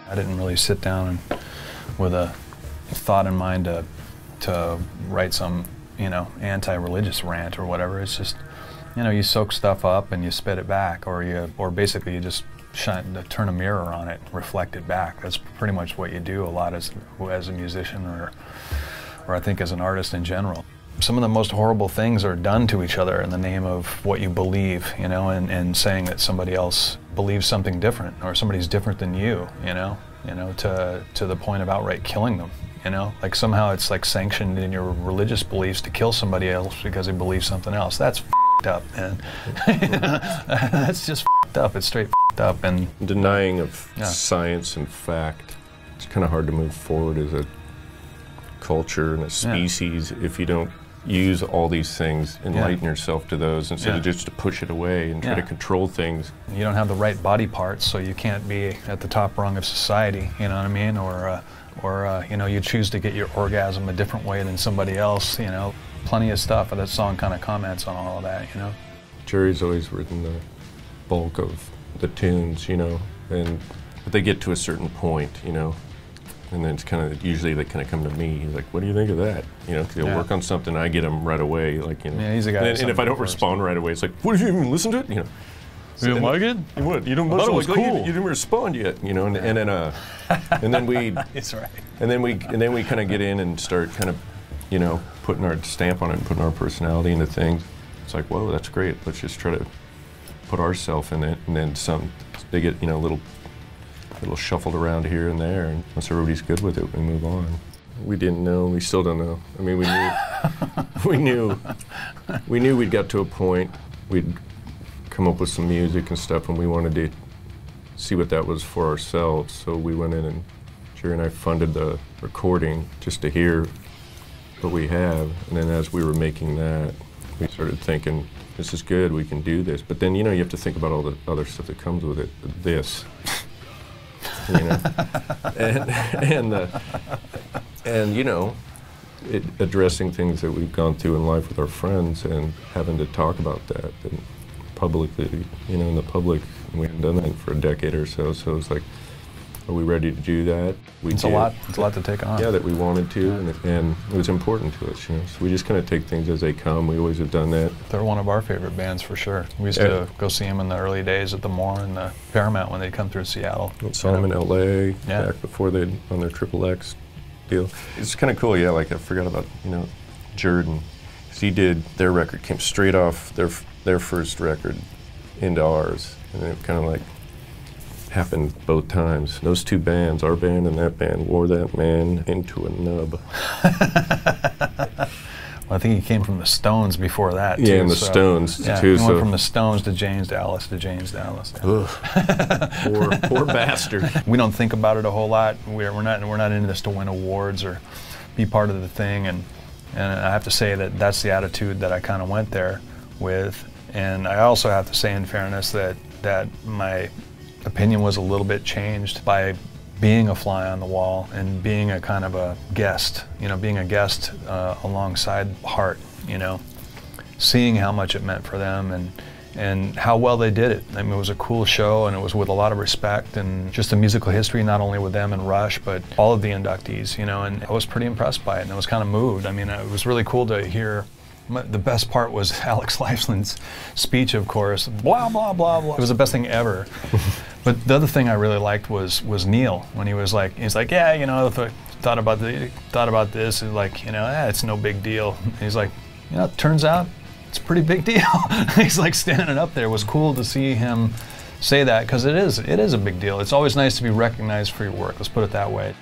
I didn't really sit down with a thought in mind to write some, you know, anti-religious rant or whatever. It's just, you know, you soak stuff up and you spit it back, or basically you just turn a mirror on it, reflect it back. That's pretty much what you do a lot as a musician, or I think as an artist in general. Some of the most horrible things are done to each other in the name of what you believe, you know, and saying that somebody else believes something different, or somebody's different than you know, to the point of outright killing them, you know, like somehow it's like sanctioned in your religious beliefs to kill somebody else because they believe something else. That's f***ed up, man. That's just f***ed up. It's straight f***ed up. And denying of science and fact. It's kind of hard to move forward as a culture and a species if you don't use all these things, enlighten yourself to those instead of just to push it away and try to control things. You don't have the right body parts, so you can't be at the top rung of society, you know what I mean? Or you know, you choose to get your orgasm a different way than somebody else, you know. Plenty of stuff, and that song kind of comments on all of that, you know. Jerry's always written the bulk of the tunes, you know, but they get to a certain point, you know. And then it's kind of, usually they kind of come to me. He's like, what do you think of that? You know, because he'll work on something, and I get him right away. Like, you know. Yeah, he's a guy. And if I don't respond right away, it's like, what, did you even listen to it? You know. You didn't like it? What? You don't. I thought it was cool. You didn't respond yet. You know, and then we. It's right. And then we kind of get in and start kind of, you know, putting our stamp on it and putting our personality into things. It's like, whoa, that's great. Let's just try to put ourselves in it, and then some. They get, you know, a little shuffled around here and there, and once everybody's good with it, we move on. We didn't know, we still don't know. I mean, we knew we'd got to a point, we'd come up with some music and stuff, and we wanted to see what that was for ourselves. So we went in, and Jerry and I funded the recording just to hear what we have. And then as we were making that, we started thinking, this is good, we can do this. But then, you know, you have to think about all the other stuff that comes with it, this. You know, and you know, addressing things that we've gone through in life with our friends and having to talk about that and publicly, you know, in the public. And we hadn't done that for a decade or so. So it's like, are we ready to do that? It's a lot. It's a lot to take on. Yeah, that we wanted to, and it was important to us. You know, so we just kind of take things as they come. We always have done that. They're one of our favorite bands for sure. We used to go see them in the early days at the Moore and the Paramount when they'd come through Seattle. Saw them in LA back before they'd on their XXX deal. It's kind of cool. Yeah, like I forgot about, you know, Jordan, because he did their record, came straight off their first record into ours, and it kind of like happened both times. Those two bands, our band and that band, wore that man into a nub. Well, I think he came from the Stones before that, too. Yeah, and the Stones, too. He went from the Stones to James Dallas to James Dallas. Poor bastard. We don't think about it a whole lot. We're not into this to win awards or be part of the thing, and I have to say that that's the attitude that I kind of went there with. And I also have to say, in fairness, that my opinion was a little bit changed by being a fly on the wall and being a kind of a guest, you know, being a guest alongside Heart, you know, seeing how much it meant for them and how well they did it. I mean, it was a cool show, and it was with a lot of respect and just a musical history, not only with them and Rush, but all of the inductees, you know, and I was pretty impressed by it, and I was kind of moved. I mean, it was really cool to hear. The best part was Alex Lifeson's speech, of course, blah, blah, blah, blah. It was the best thing ever. But the other thing I really liked was Neil, when he's like, yeah, you know, thought about this, and like, you know, it's no big deal. And he's like, you know, it turns out it's a pretty big deal. He's like standing up there. It was cool to see him say that, because it is a big deal. It's always nice to be recognized for your work, let's put it that way.